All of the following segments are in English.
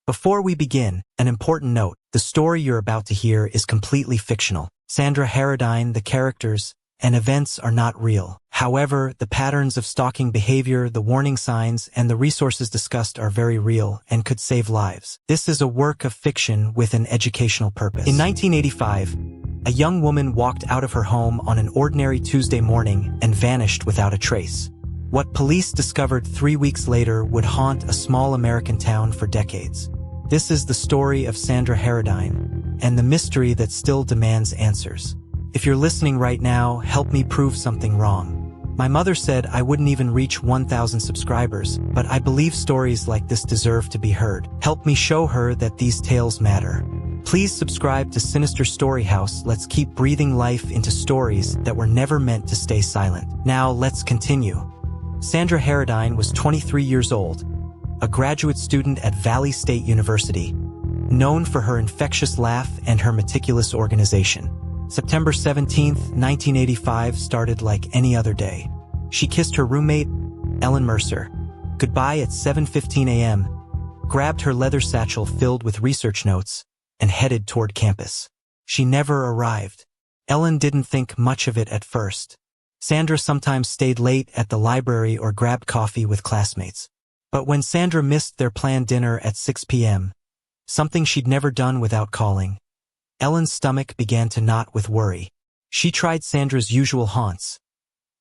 Before we begin, an important note: the story you're about to hear is completely fictional. Sandra Haradine, the characters, and events are not real. However, the patterns of stalking behavior, the warning signs, and the resources discussed are very real and could save lives. This is a work of fiction with an educational purpose. In 1985, a young woman walked out of her home on an ordinary Tuesday morning and vanished without a trace. What police discovered 3 weeks later would haunt a small American town for decades. This is the story of Sandra Haradine, and the mystery that still demands answers. If you're listening right now, help me prove something wrong. My mother said I wouldn't even reach 1,000 subscribers, but I believe stories like this deserve to be heard. Help me show her that these tales matter. Please subscribe to Sinister Story House. Let's keep breathing life into stories that were never meant to stay silent. Now, let's continue. Sandra Haradine was 23 years old, a graduate student at Valley State University, known for her infectious laugh and her meticulous organization. September 17, 1985 started like any other day. She kissed her roommate, Ellen Mercer, goodbye at 7:15 a.m., grabbed her leather satchel filled with research notes, and headed toward campus. She never arrived. Ellen didn't think much of it at first. Sandra sometimes stayed late at the library or grabbed coffee with classmates. But when Sandra missed their planned dinner at 6 p.m., something she'd never done without calling, Ellen's stomach began to knot with worry. She tried Sandra's usual haunts: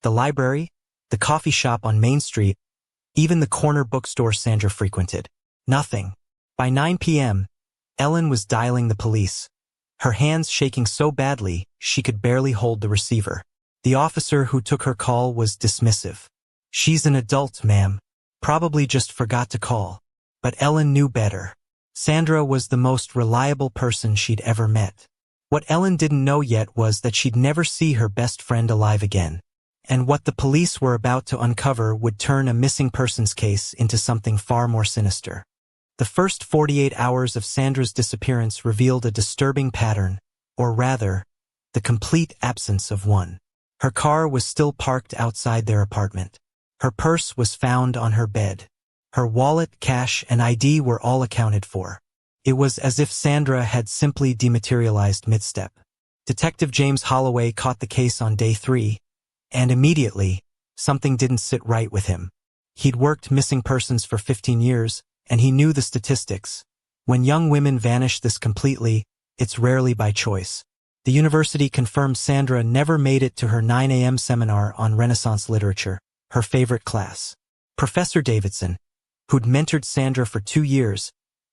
the library, the coffee shop on Main Street, even the corner bookstore Sandra frequented. Nothing. By 9 p.m., Ellen was dialing the police, her hands shaking so badly she could barely hold the receiver. The officer who took her call was dismissive. "She's an adult, ma'am. Probably just forgot to call." But Ellen knew better. Sandra was the most reliable person she'd ever met. What Ellen didn't know yet was that she'd never see her best friend alive again. And what the police were about to uncover would turn a missing persons case into something far more sinister. The first 48 hours of Sandra's disappearance revealed a disturbing pattern, or rather, the complete absence of one. Her car was still parked outside their apartment. Her purse was found on her bed. Her wallet, cash, and ID were all accounted for. It was as if Sandra had simply dematerialized mid-step. Detective James Holloway caught the case on day 3, and immediately, something didn't sit right with him. He'd worked missing persons for 15 years, and he knew the statistics. When young women vanish this completely, it's rarely by choice. The university confirmed Sandra never made it to her 9 a.m. seminar on Renaissance literature, her favorite class. Professor Davidson, who'd mentored Sandra for 2 years,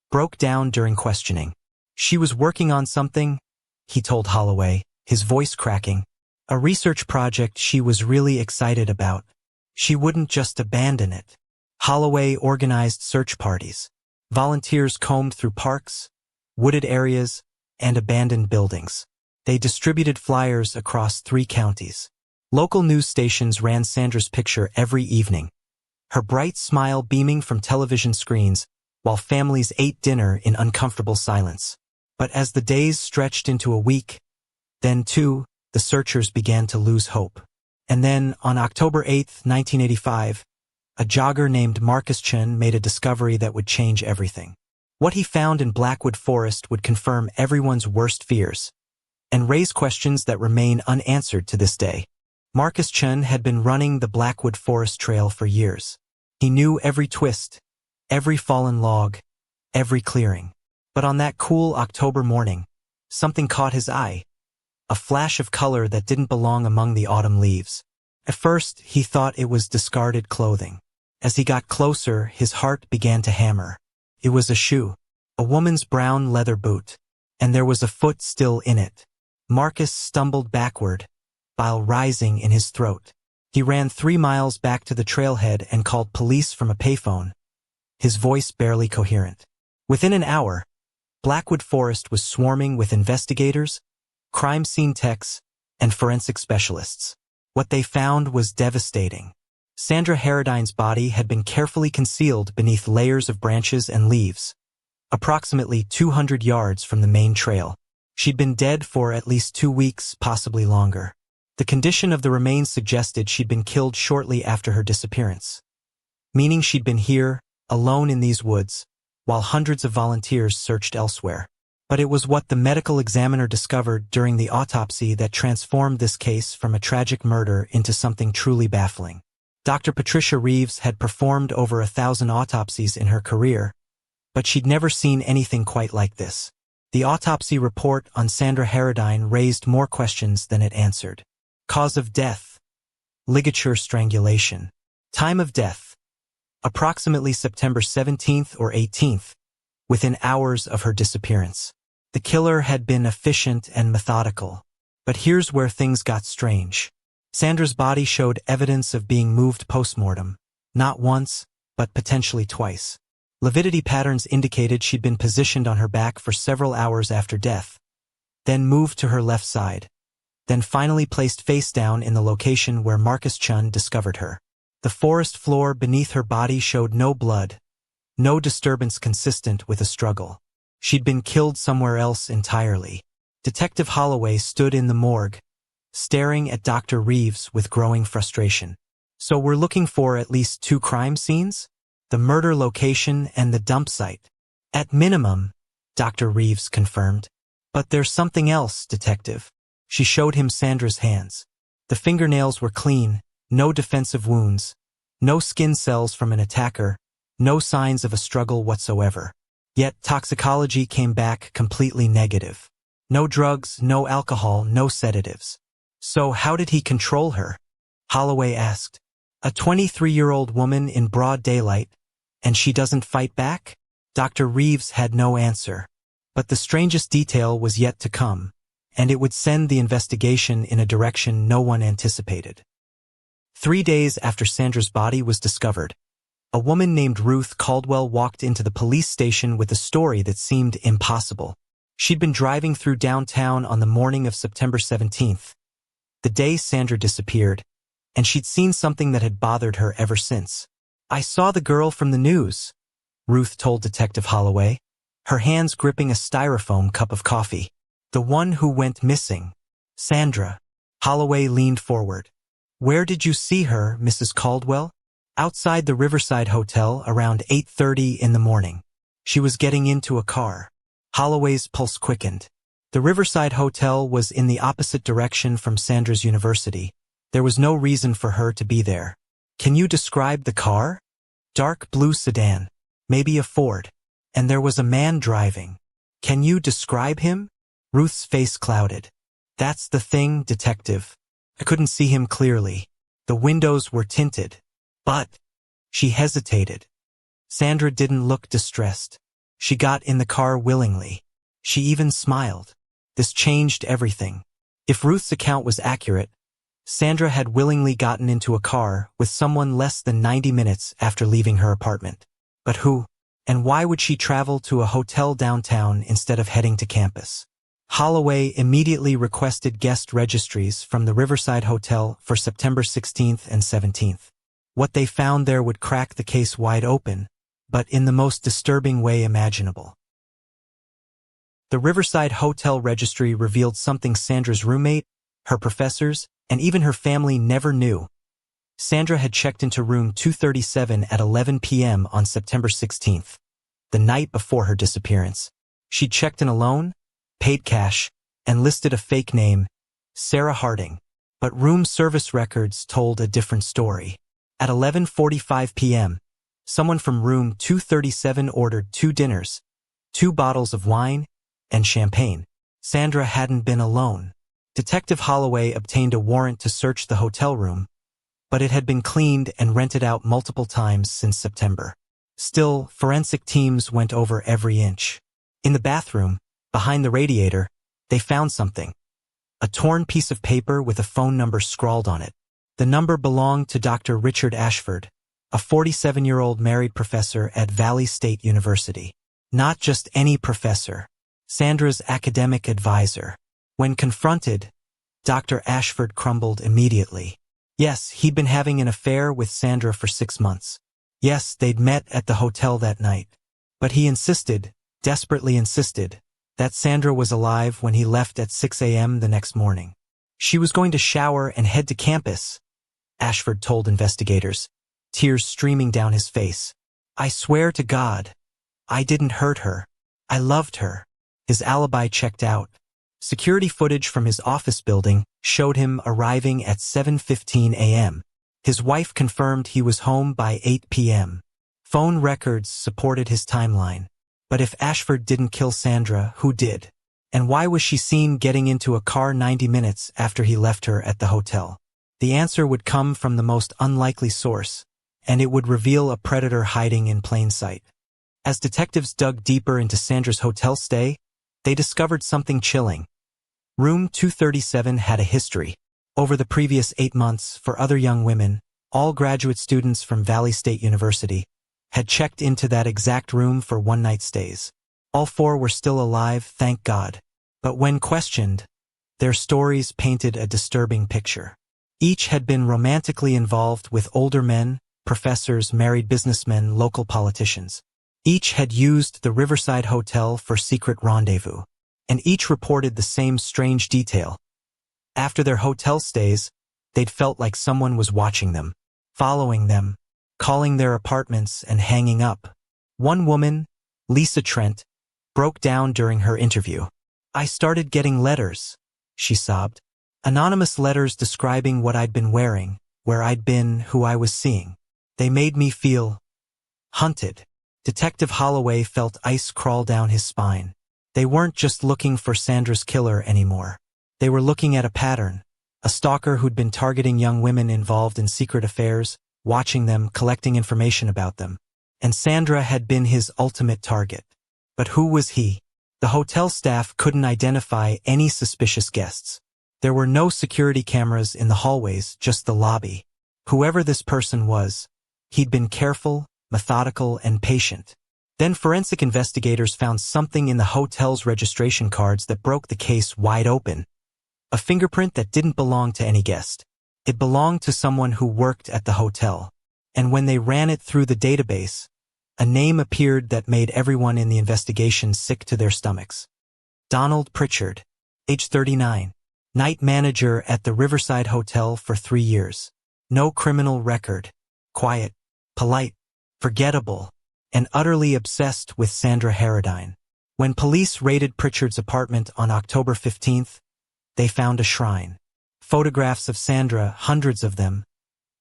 broke down during questioning. She was working on something, he told Holloway, his voice cracking. A research project she was really excited about. She wouldn't just abandon it. Holloway organized search parties. Volunteers combed through parks, wooded areas, and abandoned buildings. They distributed flyers across 3 counties. Local news stations ran Sandra's picture every evening, her bright smile beaming from television screens, while families ate dinner in uncomfortable silence. But as the days stretched into a week, then 2, the searchers began to lose hope. And then, on October 8, 1985, a jogger named Marcus Chen made a discovery that would change everything. What he found in Blackwood Forest would confirm everyone's worst fears, and raise questions that remain unanswered to this day. Marcus Chen had been running the Blackwood Forest Trail for years. He knew every twist, every fallen log, every clearing. But on that cool October morning, something caught his eye. A flash of color that didn't belong among the autumn leaves. At first, he thought it was discarded clothing. As he got closer, his heart began to hammer. It was a shoe, a woman's brown leather boot, and there was a foot still in it. Marcus stumbled backward, bile rising in his throat. He ran 3 miles back to the trailhead and called police from a payphone, his voice barely coherent. Within an hour, Blackwood Forest was swarming with investigators, crime scene techs, and forensic specialists. What they found was devastating. Sandra Haradine's body had been carefully concealed beneath layers of branches and leaves, approximately 200 yards from the main trail. She'd been dead for at least 2 weeks, possibly longer. The condition of the remains suggested she'd been killed shortly after her disappearance, meaning she'd been here, alone in these woods, while hundreds of volunteers searched elsewhere. But it was what the medical examiner discovered during the autopsy that transformed this case from a tragic murder into something truly baffling. Dr. Patricia Reeves had performed over 1,000 autopsies in her career, but she'd never seen anything quite like this. The autopsy report on Sandra Haradine raised more questions than it answered. Cause of death: ligature strangulation. Time of death: approximately September 17th or 18th, within hours of her disappearance. The killer had been efficient and methodical. But here's where things got strange. Sandra's body showed evidence of being moved post-mortem, not once, but potentially twice. Lividity patterns indicated she'd been positioned on her back for several hours after death, then moved to her left side, then finally placed face down in the location where Marcus Chun discovered her. The forest floor beneath her body showed no blood, no disturbance consistent with a struggle. She'd been killed somewhere else entirely. Detective Holloway stood in the morgue, staring at Dr. Reeves with growing frustration. So we're looking for at least 2 crime scenes? The murder location and the dump site. At minimum, Dr. Reeves confirmed. But there's something else, Detective. She showed him Sandra's hands. The fingernails were clean, no defensive wounds, no skin cells from an attacker, no signs of a struggle whatsoever. Yet toxicology came back completely negative. No drugs, no alcohol, no sedatives. So how did he control her? Holloway asked. A 23-year-old woman in broad daylight, and she doesn't fight back? Dr. Reeves had no answer. But the strangest detail was yet to come, and it would send the investigation in a direction no one anticipated. 3 days after Sandra's body was discovered, a woman named Ruth Caldwell walked into the police station with a story that seemed impossible. She'd been driving through downtown on the morning of September 17th, the day Sandra disappeared, and she'd seen something that had bothered her ever since. I saw the girl from the news, Ruth told Detective Holloway, her hands gripping a styrofoam cup of coffee. The one who went missing. Sandra. Holloway leaned forward. Where did you see her, Mrs. Caldwell? Outside the Riverside Hotel around 8:30 in the morning. She was getting into a car. Holloway's pulse quickened. The Riverside Hotel was in the opposite direction from Sandra's university. There was no reason for her to be there. Can you describe the car? Dark blue sedan. Maybe a Ford. And there was a man driving. Can you describe him? Ruth's face clouded. That's the thing, Detective. I couldn't see him clearly. The windows were tinted. But... She hesitated. Sandra didn't look distressed. She got in the car willingly. She even smiled. This changed everything. If Ruth's account was accurate, Sandra had willingly gotten into a car with someone less than 90 minutes after leaving her apartment. But who? And why would she travel to a hotel downtown instead of heading to campus? Holloway immediately requested guest registries from the Riverside Hotel for September 16th and 17th. What they found there would crack the case wide open, but in the most disturbing way imaginable. The Riverside Hotel registry revealed something Sandra's roommate, her professors, and even her family never knew. Sandra had checked into room 237 at 11 p.m. on September 16th, the night before her disappearance. She'd checked in alone, paid cash, and listed a fake name, Sarah Harding. But room service records told a different story. At 11:45 p.m., someone from room 237 ordered 2 dinners, 2 bottles of wine, and champagne. Sandra hadn't been alone. Detective Holloway obtained a warrant to search the hotel room, but it had been cleaned and rented out multiple times since September. Still, forensic teams went over every inch. In the bathroom, behind the radiator, they found something. A torn piece of paper with a phone number scrawled on it. The number belonged to Dr. Richard Ashford, a 47-year-old married professor at Valley State University. Not just any professor. Sandra's academic advisor. When confronted, Dr. Ashford crumbled immediately. Yes, he'd been having an affair with Sandra for 6 months. Yes, they'd met at the hotel that night. But he insisted, desperately insisted, that Sandra was alive when he left at 6 a.m. the next morning. She was going to shower and head to campus, Ashford told investigators, tears streaming down his face. I swear to God, I didn't hurt her. I loved her. His alibi checked out. Security footage from his office building showed him arriving at 7:15 a.m. His wife confirmed he was home by 8 p.m. Phone records supported his timeline. But if Ashford didn't kill Sandra, who did? And why was she seen getting into a car 90 minutes after he left her at the hotel? The answer would come from the most unlikely source, and it would reveal a predator hiding in plain sight. As detectives dug deeper into Sandra's hotel stay, they discovered something chilling. Room 237 had a history. Over the previous 8 months, for other young women, all graduate students from Valley State University, had checked into that exact room for one-night stays. All 4 were still alive, thank God. But when questioned, their stories painted a disturbing picture. Each had been romantically involved with older men, professors, married businessmen, local politicians. Each had used the Riverside Hotel for secret rendezvous, and each reported the same strange detail. After their hotel stays, they'd felt like someone was watching them, following them, calling their apartments and hanging up. One woman, Lisa Trent, broke down during her interview. I started getting letters, she sobbed. Anonymous letters describing what I'd been wearing, where I'd been, who I was seeing. They made me feel hunted. Detective Holloway felt ice crawl down his spine. They weren't just looking for Sandra's killer anymore. They were looking at a pattern, a stalker who'd been targeting young women involved in secret affairs, watching them, collecting information about them. And Sandra had been his ultimate target. But who was he? The hotel staff couldn't identify any suspicious guests. There were no security cameras in the hallways, just the lobby. Whoever this person was, he'd been careful, methodical, and patient. Then forensic investigators found something in the hotel's registration cards that broke the case wide open. A fingerprint that didn't belong to any guest. It belonged to someone who worked at the hotel. And when they ran it through the database, a name appeared that made everyone in the investigation sick to their stomachs. Donald Pritchard, age 39, night manager at the Riverside Hotel for 3 years. No criminal record. Quiet, polite, forgettable, and utterly obsessed with Sandra Haradine. When police raided Pritchard's apartment on October 15th, they found a shrine. Photographs of Sandra, hundreds of them,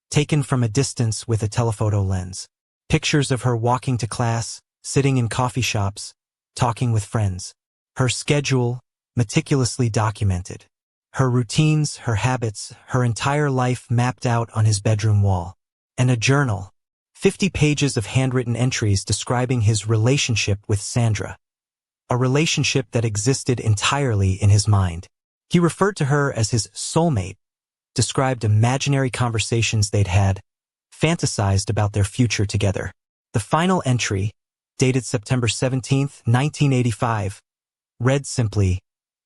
taken from a distance with a telephoto lens. Pictures of her walking to class, sitting in coffee shops, talking with friends. Her schedule, meticulously documented. Her routines, her habits, her entire life mapped out on his bedroom wall. And a journal. 50 pages of handwritten entries describing his relationship with Sandra. A relationship that existed entirely in his mind. He referred to her as his soulmate, described imaginary conversations they'd had, fantasized about their future together. The final entry, dated September 17, 1985, read simply,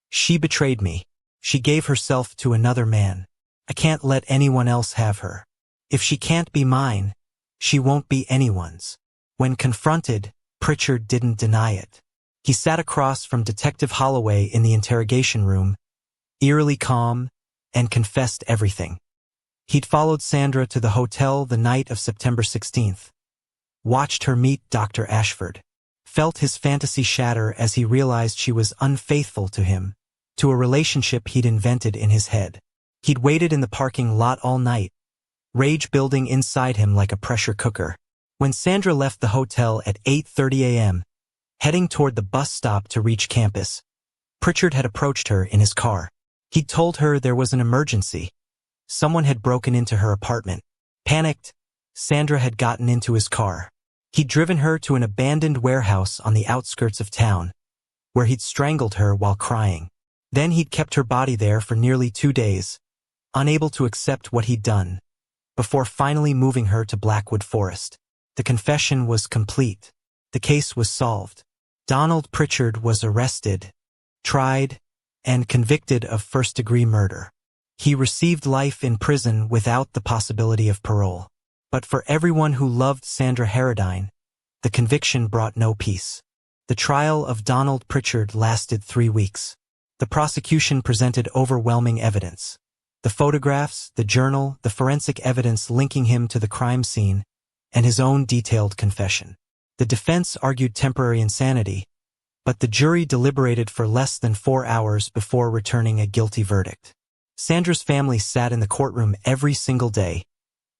"She betrayed me. She gave herself to another man. I can't let anyone else have her. If she can't be mine, she won't be anyone's." When confronted, Pritchard didn't deny it. He sat across from Detective Holloway in the interrogation room, eerily calm, and confessed everything. He'd followed Sandra to the hotel the night of September 16th, watched her meet Dr. Ashford, felt his fantasy shatter as he realized she was unfaithful to him, to a relationship he'd invented in his head. He'd waited in the parking lot all night, rage building inside him like a pressure cooker. When Sandra left the hotel at 8:30 a.m., heading toward the bus stop to reach campus, Pritchard had approached her in his car. He'd told her there was an emergency. Someone had broken into her apartment. Panicked, Sandra had gotten into his car. He'd driven her to an abandoned warehouse on the outskirts of town, where he'd strangled her while crying. Then he'd kept her body there for nearly 2 days, unable to accept what he'd done, before finally moving her to Blackwood Forest. The confession was complete. The case was solved. Donald Pritchard was arrested, tried, and convicted of first-degree murder. He received life in prison without the possibility of parole. But for everyone who loved Sandra Haradine, the conviction brought no peace. The trial of Donald Pritchard lasted 3 weeks. The prosecution presented overwhelming evidence. The photographs, the journal, the forensic evidence linking him to the crime scene, and his own detailed confession. The defense argued temporary insanity, but the jury deliberated for less than 4 hours before returning a guilty verdict. Sandra's family sat in the courtroom every single day,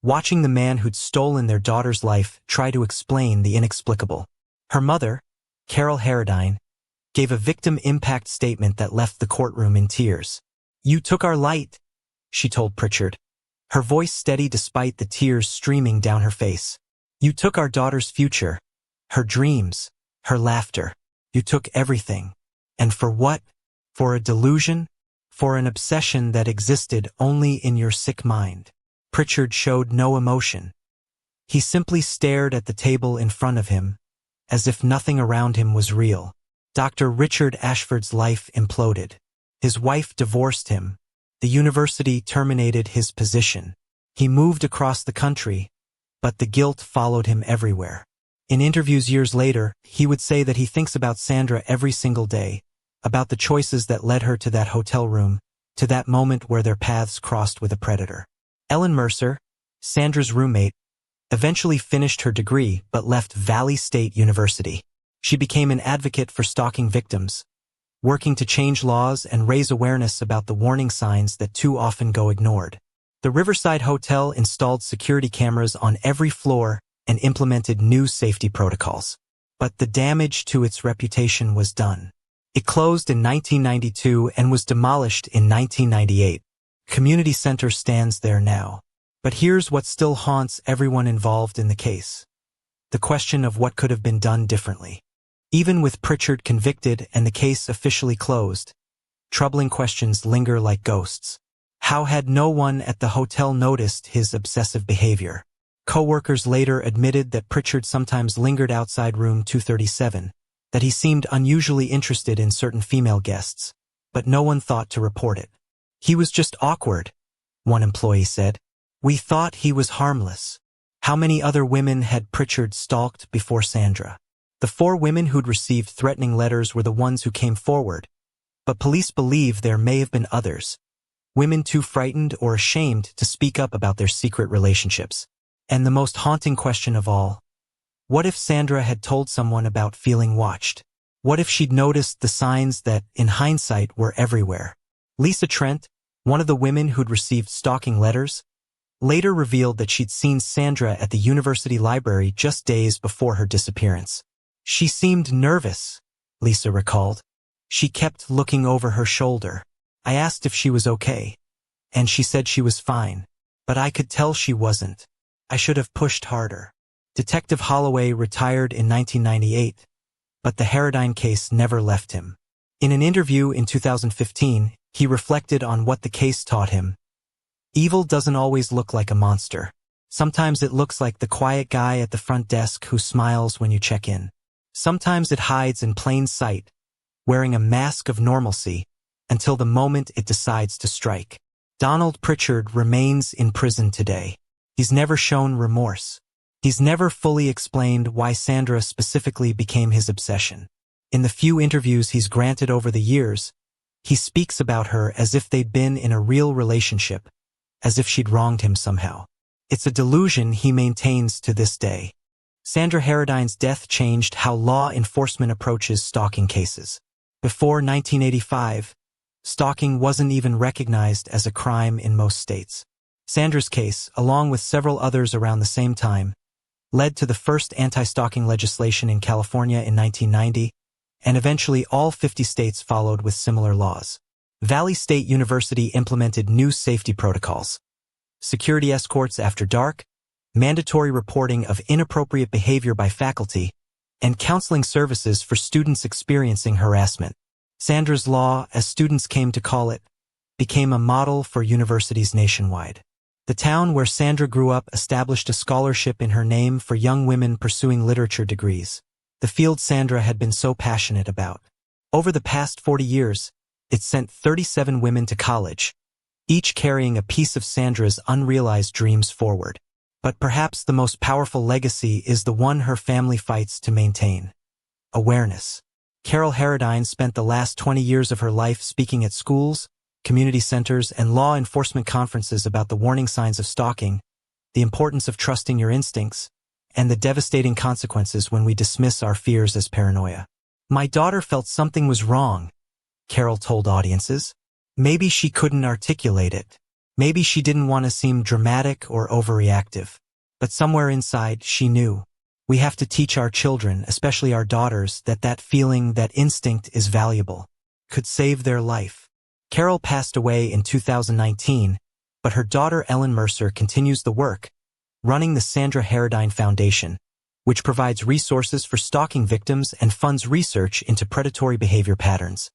watching the man who'd stolen their daughter's life try to explain the inexplicable. Her mother, Sandra Haradine, gave a victim impact statement that left the courtroom in tears. "You took our light," she told Pritchard, her voice steady despite the tears streaming down her face. "You took our daughter's future, her dreams, her laughter. You took everything. And for what? For a delusion? For an obsession that existed only in your sick mind." Pritchard showed no emotion. He simply stared at the table in front of him, as if nothing around him was real. Dr. Richard Ashford's life imploded. His wife divorced him. The university terminated his position. He moved across the country, but the guilt followed him everywhere. In interviews years later, he would say that he thinks about Sandra every single day, about the choices that led her to that hotel room, to that moment where their paths crossed with a predator. Ellen Mercer, Sandra's roommate, eventually finished her degree but left Valley State University. She became an advocate for stalking victims, working to change laws and raise awareness about the warning signs that too often go ignored. The Riverside Hotel installed security cameras on every floor and implemented new safety protocols. But the damage to its reputation was done. It closed in 1992 and was demolished in 1998. Community Center stands there now. But here's what still haunts everyone involved in the case: the question of what could have been done differently. Even with Pritchard convicted and the case officially closed, troubling questions linger like ghosts. How had no one at the hotel noticed his obsessive behavior? Co-workers later admitted that Pritchard sometimes lingered outside room 237, that he seemed unusually interested in certain female guests, but no one thought to report it. "He was just awkward," one employee said. "We thought he was harmless." How many other women had Pritchard stalked before Sandra? The 4 women who'd received threatening letters were the ones who came forward, but police believe there may have been others, women too frightened or ashamed to speak up about their secret relationships. And the most haunting question of all: what if Sandra had told someone about feeling watched? What if she'd noticed the signs that, in hindsight, were everywhere? Lisa Trent, one of the women who'd received stalking letters, later revealed that she'd seen Sandra at the university library just days before her disappearance. "She seemed nervous," Lisa recalled. "She kept looking over her shoulder. I asked if she was okay, and she said she was fine, but I could tell she wasn't. I should have pushed harder." Detective Holloway retired in 1998, but the Haradine case never left him. In an interview in 2015, he reflected on what the case taught him. "Evil doesn't always look like a monster. Sometimes it looks like the quiet guy at the front desk who smiles when you check in. Sometimes it hides in plain sight, wearing a mask of normalcy, until the moment it decides to strike." Donald Pritchard remains in prison today. He's never shown remorse. He's never fully explained why Sandra specifically became his obsession. In the few interviews he's granted over the years, he speaks about her as if they'd been in a real relationship, as if she'd wronged him somehow. It's a delusion he maintains to this day. Sandra Haradine's death changed how law enforcement approaches stalking cases. Before 1985, stalking wasn't even recognized as a crime in most states. Sandra's case, along with several others around the same time, led to the first anti-stalking legislation in California in 1990, and eventually all 50 states followed with similar laws. Valley State University implemented new safety protocols: security escorts after dark, mandatory reporting of inappropriate behavior by faculty, and counseling services for students experiencing harassment. Sandra's Law, as students came to call it, became a model for universities nationwide. The town where Sandra grew up established a scholarship in her name for young women pursuing literature degrees, the field Sandra had been so passionate about. Over the past 40 years, it sent 37 women to college, each carrying a piece of Sandra's unrealized dreams forward. But perhaps the most powerful legacy is the one her family fights to maintain: awareness. Sandra Haradine spent the last 20 years of her life speaking at schools, community centers, and law enforcement conferences about the warning signs of stalking, the importance of trusting your instincts, and the devastating consequences when we dismiss our fears as paranoia. My daughter felt something was wrong, Carol told audiences. Maybe she couldn't articulate it. Maybe she didn't want to seem dramatic or overreactive. But somewhere inside, she knew. We have to teach our children, especially our daughters, that feeling, that instinct is valuable, could save their life. Carol passed away in 2019, but her daughter Ellen Mercer continues the work, running the Sandra Haradine Foundation, which provides resources for stalking victims and funds research into predatory behavior patterns.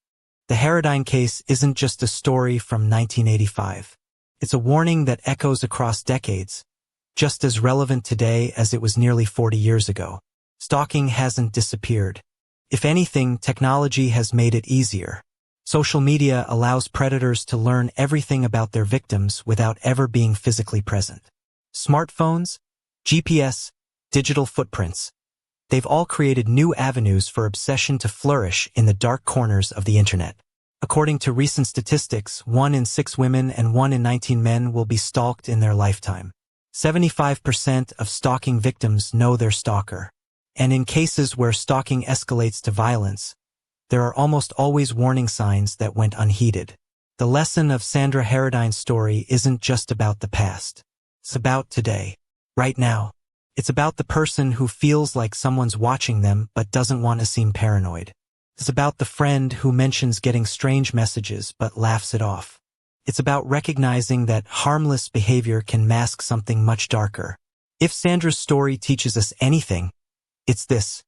The Haradine case isn't just a story from 1985. It's a warning that echoes across decades, just as relevant today as it was nearly 40 years ago. Stalking hasn't disappeared. If anything, technology has made it easier. Social media allows predators to learn everything about their victims without ever being physically present. Smartphones, GPS, digital footprints. They've all created new avenues for obsession to flourish in the dark corners of the internet. According to recent statistics, 1 in 6 women and 1 in 19 men will be stalked in their lifetime. 75% of stalking victims know their stalker. And in cases where stalking escalates to violence, there are almost always warning signs that went unheeded. The lesson of Sandra Haradine's story isn't just about the past. It's about today, right now. It's about the person who feels like someone's watching them but doesn't want to seem paranoid. It's about the friend who mentions getting strange messages but laughs it off. It's about recognizing that harmless behavior can mask something much darker. If Sandra's story teaches us anything, it's this: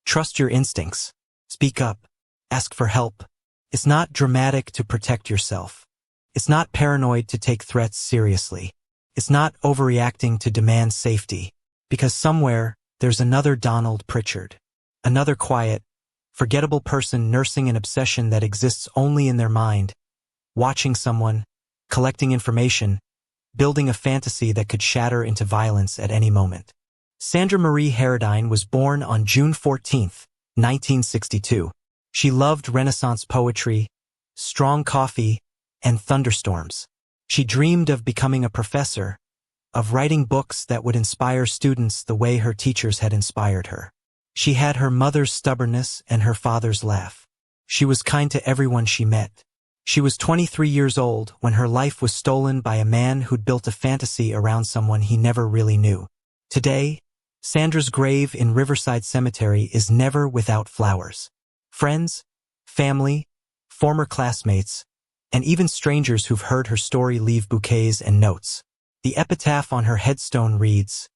trust your instincts. Speak up. Ask for help. It's not dramatic to protect yourself. It's not paranoid to take threats seriously. It's not overreacting to demand safety. Because somewhere, there's another Donald Pritchard. Another quiet, forgettable person nursing an obsession that exists only in their mind, watching someone, collecting information, building a fantasy that could shatter into violence at any moment. Sandra Marie Haradine was born on June 14, 1962. She loved Renaissance poetry, strong coffee, and thunderstorms. She dreamed of becoming a professor, of writing books that would inspire students the way her teachers had inspired her. She had her mother's stubbornness and her father's laugh. She was kind to everyone she met. She was 23 years old when her life was stolen by a man who'd built a fantasy around someone he never really knew. Today, Sandra's grave in Riverside Cemetery is never without flowers. Friends, family, former classmates, and even strangers who've heard her story leave bouquets and notes. The epitaph on her headstone reads,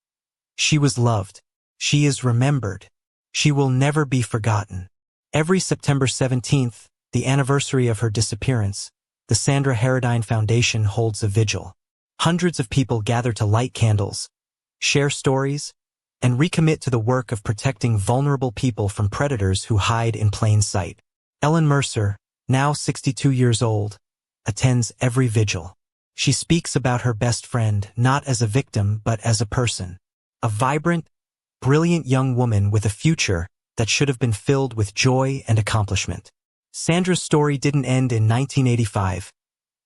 "She was loved. She is remembered. She will never be forgotten." Every September 17th, the anniversary of her disappearance, the Sandra Haradine Foundation holds a vigil. Hundreds of people gather to light candles, share stories, and recommit to the work of protecting vulnerable people from predators who hide in plain sight. Ellen Mercer, now 62 years old, attends every vigil. She speaks about her best friend not as a victim but as a person. A vibrant, brilliant young woman with a future that should have been filled with joy and accomplishment. Sandra's story didn't end in 1985.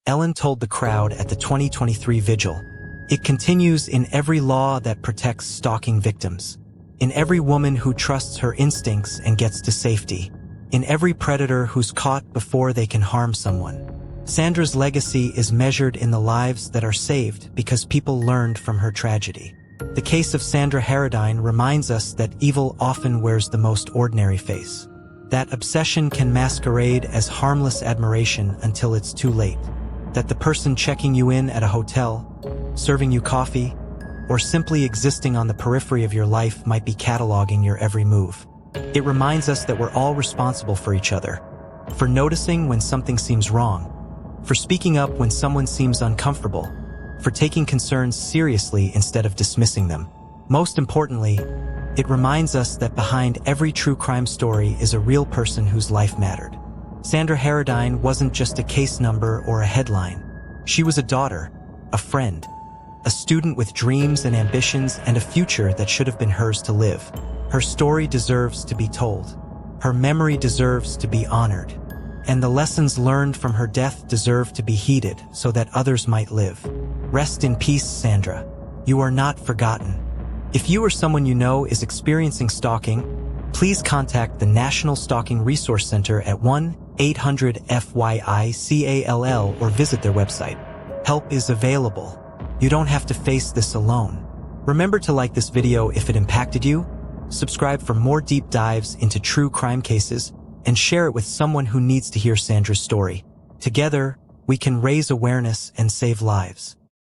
Ellen told the crowd at the 2023 vigil. It continues in every law that protects stalking victims. In every woman who trusts her instincts and gets to safety. In every predator who's caught before they can harm someone. Sandra's legacy is measured in the lives that are saved because people learned from her tragedy. The case of Sandra Haradine reminds us that evil often wears the most ordinary face. That obsession can masquerade as harmless admiration until it's too late. That the person checking you in at a hotel, serving you coffee, or simply existing on the periphery of your life might be cataloging your every move. It reminds us that we're all responsible for each other. For noticing when something seems wrong. For speaking up when someone seems uncomfortable, for taking concerns seriously instead of dismissing them. Most importantly, it reminds us that behind every true crime story is a real person whose life mattered. Sandra Haradine wasn't just a case number or a headline. She was a daughter, a friend, a student with dreams and ambitions and a future that should have been hers to live. Her story deserves to be told. Her memory deserves to be honored. And the lessons learned from her death deserve to be heeded so that others might live. Rest in peace, Sandra. You are not forgotten. If you or someone you know is experiencing stalking, please contact the National Stalking Resource Center at 1-800-FYICALL or visit their website. Help is available. You don't have to face this alone. Remember to like this video if it impacted you, subscribe for more deep dives into true crime cases, and share it with someone who needs to hear Sandra's story. Together, we can raise awareness and save lives.